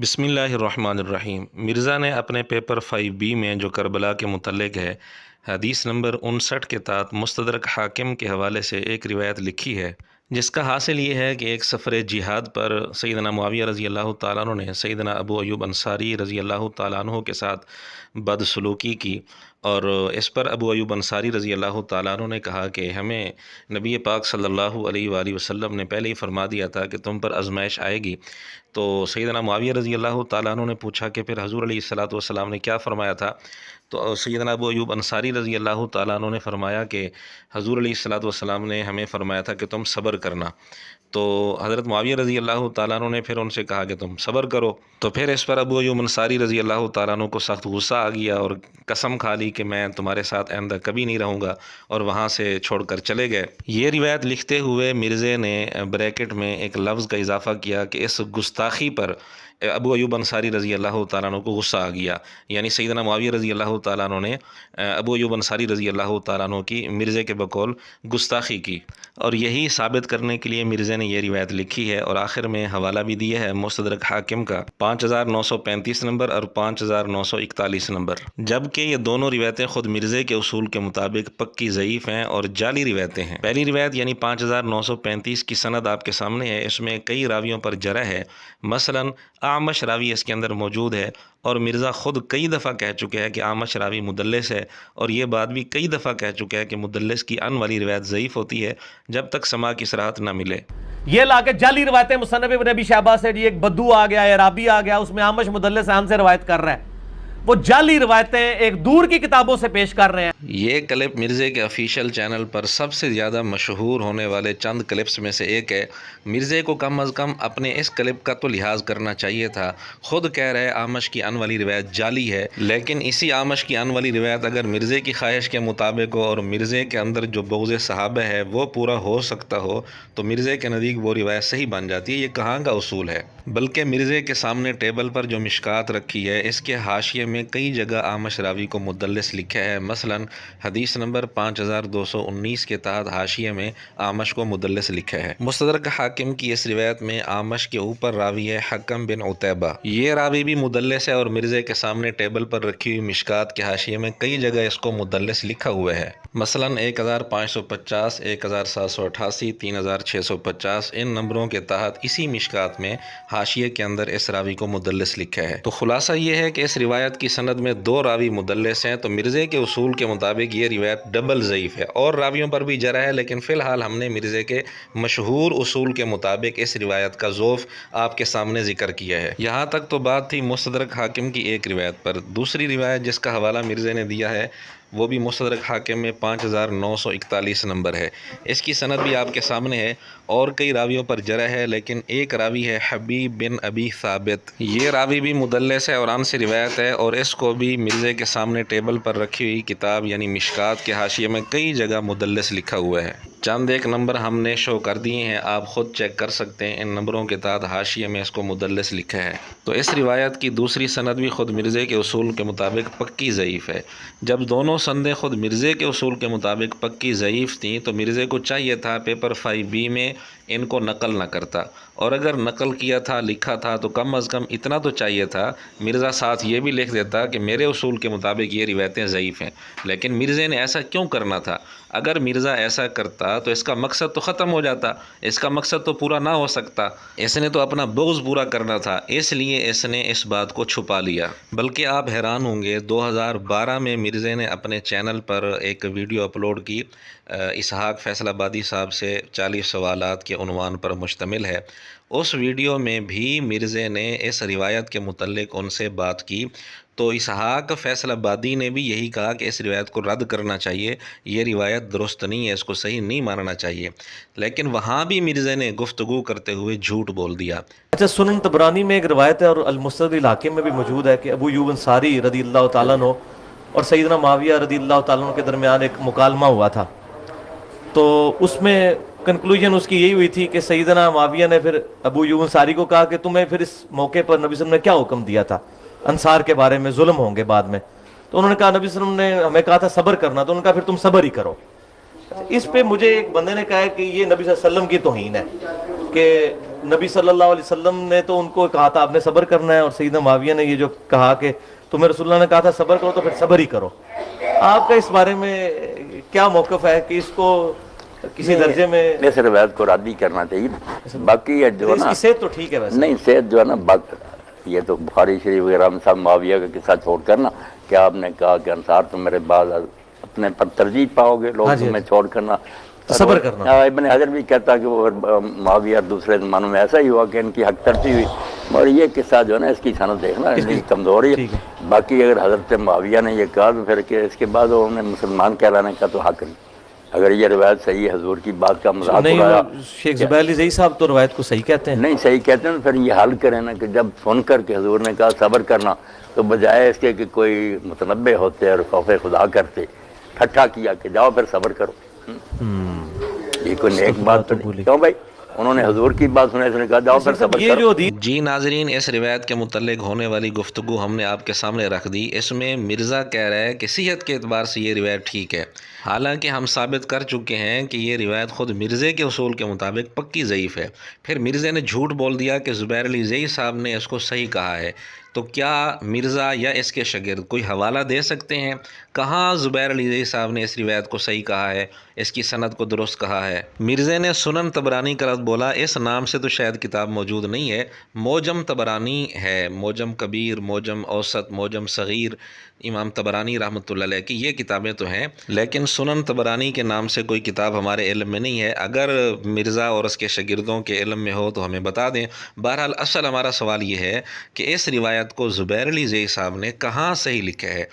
بسم اللہ الرحمن الرحیم۔ مرزا نے اپنے پیپر 5B میں جو کربلا کے متعلق ہے، حدیث نمبر 59 کے تحت مستدرک حاکم کے حوالے سے ایک روایت لکھی ہے، جس کا حاصل یہ ہے کہ ایک سفر جہاد پر سیدنا معاویہ رضی اللہ تعالیٰ عنہ نے سیدنا ابو ایوب انصاری رضی اللہ تعالیٰ عنہ کے ساتھ بدسلوکی کی، اور اس پر ابو ایوب انصاری رضی اللہ تعالیٰ عنہ نے کہا کہ ہمیں نبی پاک صلی اللہ علیہ وآلہ وسلم نے پہلے ہی فرما دیا تھا کہ تم پر آزمائش آئے گی۔ تو سیدنا معاویہ رضی اللہ تعالیٰ عنہ نے پوچھا کہ پھر حضور علیہ الصلاۃ والسلام نے کیا فرمایا تھا؟ تو سیدنا ابو ایوب انصاری رضی اللہ تعالیٰ عنہ نے فرمایا کہ حضور علیہ الصلاۃ والسلام نے ہمیں فرمایا تھا کہ تم صبر کرنا۔ تو حضرت معاویہ رضی اللہ تعالیٰ عنہ نے پھر ان سے کہا کہ تم صبر کرو۔ تو پھر اس پر ابو ایوب انصاری رضی اللہ تعالیٰ عنہ کو سخت غصہ آ گیا اور قسم کھا لی کہ میں تمہارے ساتھ آئندہ کبھی نہیں رہوں گا، اور وہاں سے چھوڑ کر چلے گئے۔ یہ روایت لکھتے ہوئے مرزے نے بریکٹ میں ایک لفظ کا اضافہ کیا کہ اس گستاخی پر ابو ایوب انصاری رضی اللہ تعالیٰ عنہ کو غصہ آ گیا، یعنی سیدنا معاویہ رضی اللہ تعالیٰ عنہ نے ابو ایوب انصاری رضی اللہ تعالیٰ عنہ کی مرزے کے بقول گستاخی کی، اور یہی ثابت کرنے کے لیے مرزے نے یہ روایت لکھی ہے، اور آخر میں حوالہ بھی دیا ہے مستدرک حاکم کا 5935 نمبر اور 5941 نمبر، جبکہ یہ دونوں روایتیں خود مرزے کے اصول کے مطابق پکی ضعیف ہیں اور جعلی روایتیں ہیں۔ پہلی روایت یعنی 5935 کی سند آپ کے سامنے ہے، اس میں کئی راویوں پر جرح ہے، مثلاً اعمش راوی اس کے اندر موجود ہے، اور مرزا خود کئی دفعہ کہہ چکے ہیں کہ اعمش راوی مدلس ہے، اور یہ بات بھی کئی دفعہ کہہ چکے ہیں کہ مدلس کی ان والی روایت ضعیف ہوتی ہے جب تک سماع کی صراحت نہ ملے۔ یہ لا کے جعلی روایتیں مصنف ابن ابی شیبہ سے، ایک بدو آ گیا، عرابی آ گیا، اس میں اعمش مدلس ہم سے روایت کر رہا ہے، وہ جعلی روایتیں ایک دور کی کتابوں سے پیش کر رہے ہیں۔ یہ کلپ مرزے کے آفیشیل چینل پر سب سے زیادہ مشہور ہونے والے چند کلپس میں سے ایک ہے۔ مرزے کو کم از کم اپنے اس کلپ کا تو لحاظ کرنا چاہیے تھا، خود کہہ رہے آمش کی ان والی روایت جعلی ہے، لیکن اسی آمش کی ان والی روایت اگر مرزے کی خواہش کے مطابق ہو اور مرزے کے اندر جو بغض صحابہ ہے وہ پورا ہو سکتا ہو تو مرزے کے نزدیک وہ روایت صحیح بن جاتی ہے۔ یہ کہاں کا اصول ہے؟ بلکہ مرزے کے سامنے ٹیبل پر جو مشکات رکھی ہے، اس کے حاشیے میں کئی جگہ آمش راوی کو مدلس لکھا ہے، مثلاً حدیث نمبر 5219 کے تحت حاشیے میں آمش کو مدلس لکھا ہے۔ مستدرک حاکم کی اس روایت میں آمش کے اوپر راوی ہے حکم بن عتیبہ، یہ راوی بھی مدلس ہے، اور مرزے کے سامنے ٹیبل پر رکھی ہوئی مشکات کے حاشیے میں کئی جگہ اس کو مدلس لکھا ہوا ہے، مثلاً 1550، 1788، 3650، ان نمبروں کے تحت اسی مشکات میں حاشیے کے اندر اس راوی کو مدلس لکھا ہے۔ تو خلاصہ یہ ہے کہ اس روایت کی سند میں دو راوی مدلس ہیں، تو مرزے کے اصول کے مطابق یہ روایت ڈبل ضعیف ہے، اور راویوں پر بھی جرح ہے، لیکن فی الحال ہم نے مرزے کے مشہور اصول کے مطابق اس روایت کا ضعف آپ کے سامنے ذکر کیا ہے۔ یہاں تک تو بات تھی مستدرک حاکم کی ایک روایت پر۔ دوسری روایت جس کا حوالہ مرزے نے دیا ہے وہ بھی مستدرک حاکم میں 5941 نمبر ہے، اس کی سند بھی آپ کے سامنے ہے، اور کئی راویوں پر جرح ہے، لیکن ایک راوی ہے حبیب بن ابی ثابت، یہ راوی بھی مدلس ہے اور ان سے روایت ہے، اور اس کو بھی مرزے کے سامنے ٹیبل پر رکھی ہوئی کتاب یعنی مشکات کے حاشیے میں کئی جگہ مدلس لکھا ہوا ہے۔ چند ایک نمبر ہم نے شو کر دیے ہیں، آپ خود چیک کر سکتے ہیں، ان نمبروں کے تحت حاشیے میں اس کو مدلس لکھا ہے۔ تو اس روایت کی دوسری سند بھی خود مرزے کے اصول کے مطابق پکی ضعیف ہے۔ جب دونوں سندیں خود مرزے کے اصول کے مطابق پکی ضعیف تھیں تو مرزے کو چاہیے تھا پیپر 5B میں ان کو نقل نہ کرتا، اور اگر نقل کیا تھا لکھا تھا تو کم از کم اتنا تو چاہیے تھا، مرزا ساتھ یہ بھی لکھ دیتا کہ میرے اصول کے مطابق یہ روایتیں ضعیف ہیں۔ لیکن مرزے نے ایسا کیوں کرنا تھا؟ اگر مرزا ایسا کرتا تو اس کا مقصد تو ختم ہو جاتا، اس کا مقصد تو پورا نہ ہو سکتا، اس نے تو اپنا بغض پورا کرنا تھا، اس لیے اس نے اس بات کو چھپا لیا۔ بلکہ آپ حیران ہوں گے، 2012 میں مرزے نے اپنے چینل پر ایک ویڈیو اپلوڈ کی، اسحاق فیصل آبادی صاحب سے 40 سوالات کے عنوان پر مشتمل ہے۔ اس ویڈیو میں بھی مرزے نے اس روایت کے متعلق ان سے بات کی، تو اسحاق فیصل آبادی نے بھی یہی کہا کہ اس روایت کو رد کرنا چاہیے، یہ روایت درست نہیں ہے، اس کو صحیح نہیں ماننا چاہیے، لیکن وہاں بھی مرزے نے گفتگو کرتے ہوئے جھوٹ بول دیا۔ اچھا، سنن طبرانی میں ایک روایت ہے اور المستدرک الحاکم میں بھی موجود ہے کہ ابو ایوب انصاری رضی اللہ تعالیٰ عنہ اور سیدنا معاویہ رضی اللہ تعالیٰ عنہ کے درمیان ایک مکالمہ ہوا تھا، تو اس میں کنکلوژن اس کی یہی ہوئی تھی کہ سیدنا معاویہ نے پھر ابو ایوب انصاری کو کہا کہ تمہیں پھر اس موقع پر نبی صلی اللہ علیہ وسلم نے کیا حکم دیا تھا، انصار کے بارے میں ظلم ہوں گے بعد میں، تو انہوں نے کہا نبی صلی اللہ علیہ وسلم نے ہمیں کہا تھا صبر کرنا، تو انہوں نے کہا پھر تم صبر ہی کرو۔ اس پہ مجھے ایک بندے نے کہا ہے کہ یہ نبی صلی اللہ علیہ وسلم کی توہین ہے، کہ نبی صلی اللہ علیہ وسلم نے تو ان کو کہا تھا آپ نے صبر کرنا ہے، اور سیدنا معاویہ نے یہ جو کہا کہ تمہیں رسول اللہ نے کہا تھا صبر کرو تو پھر صبر ہی کرو. آپ کا اس بارے میں کیا موقف ہے کہ اس کو کسی درجے میں اس روایت کو رد ہی کرنا چاہیے. باقی یہ جو ہے اس نا، کی صحت تو ٹھیک ہے ویسے. نہیں صحت جو ہے نا، یہ تو بخاری شریف وغیرہ میں صاحب معاویہ کا قصہ چھوڑ کر نا، کہ آپ نے کہا کہ انصار تم میرے بعد اپنے پر ترجیح پاؤ گے، لوگ تمہیں چھوڑ کرنا صبر کرنا. ابن حجر بھی کہتا کہ وہ معاویہ دوسرے زمانوں میں ایسا ہی ہوا کہ ان کی حق ترجیح ہوئی. اور یہ قصہ جو ہے نا، اس کی سند دیکھنا اس کی کمزوری ہے. باقی اگر حضرت معاویہ نے یہ کہا تو پھر کہ اس کے بعد انہوں نے مسلمان کہلانے کا تو حق نہیں. اگر یہ روایت صحیح ہے، حضور کی بات کا مذاق اڑایا. شیخ زبیر علی زئی صاحب تو روایت کو صحیح کہتے ہیں. نہیں صحیح کہتے ہیں، پھر یہ حل کریں نا کہ جب سن کر کے حضور نے کہا صبر کرنا، تو بجائے اس کے کہ کوئی متنبع ہوتے اور خوف خدا کرتے، ٹھٹھا کیا کہ جاؤ پھر صبر کرو. یہ کوئی نیک بات تو نہیں. کیوں بھائی، انہوں نے حضور کی بات سنے، اس نے کہا جاؤ پھر صبر یہ کرو. جو حدیث جی ناظرین، اس روایت کے متعلق ہونے والی گفتگو ہم نے آپ کے سامنے رکھ دی. اس میں مرزا کہہ رہا ہے کہ صحت کے اعتبار سے یہ روایت ٹھیک ہے، حالانکہ ہم ثابت کر چکے ہیں کہ یہ روایت خود مرزے کے اصول کے مطابق پکی ضعیف ہے. پھر مرزے نے جھوٹ بول دیا کہ زبیر علی زئی صاحب نے اس کو صحیح کہا ہے. تو کیا مرزا یا اس کے شاگرد کوئی حوالہ دے سکتے ہیں کہاں زبیر علی زئی صاحب نے اس روایت کو صحیح کہا ہے، اس کی سند کو درست کہا ہے؟ مرزے نے سنن طبرانی کا لفظ بولا. اس نام سے تو شاید کتاب موجود نہیں ہے. موجم طبرانی ہے، موجم کبیر، موجم اوسط، موجم صغیر، امام طبرانی رحمۃ اللہ علیہ کی یہ کتابیں تو ہیں، لیکن سنن طبرانی کے نام سے کوئی کتاب ہمارے علم میں نہیں ہے. اگر مرزا اور اس کے شاگردوں کے علم میں ہو تو ہمیں بتا دیں. بہرحال اصل ہمارا سوال یہ ہے کہ اس روایت کو زبیر علی زئی صاحب نے کہاں صحیح لکھا ہے.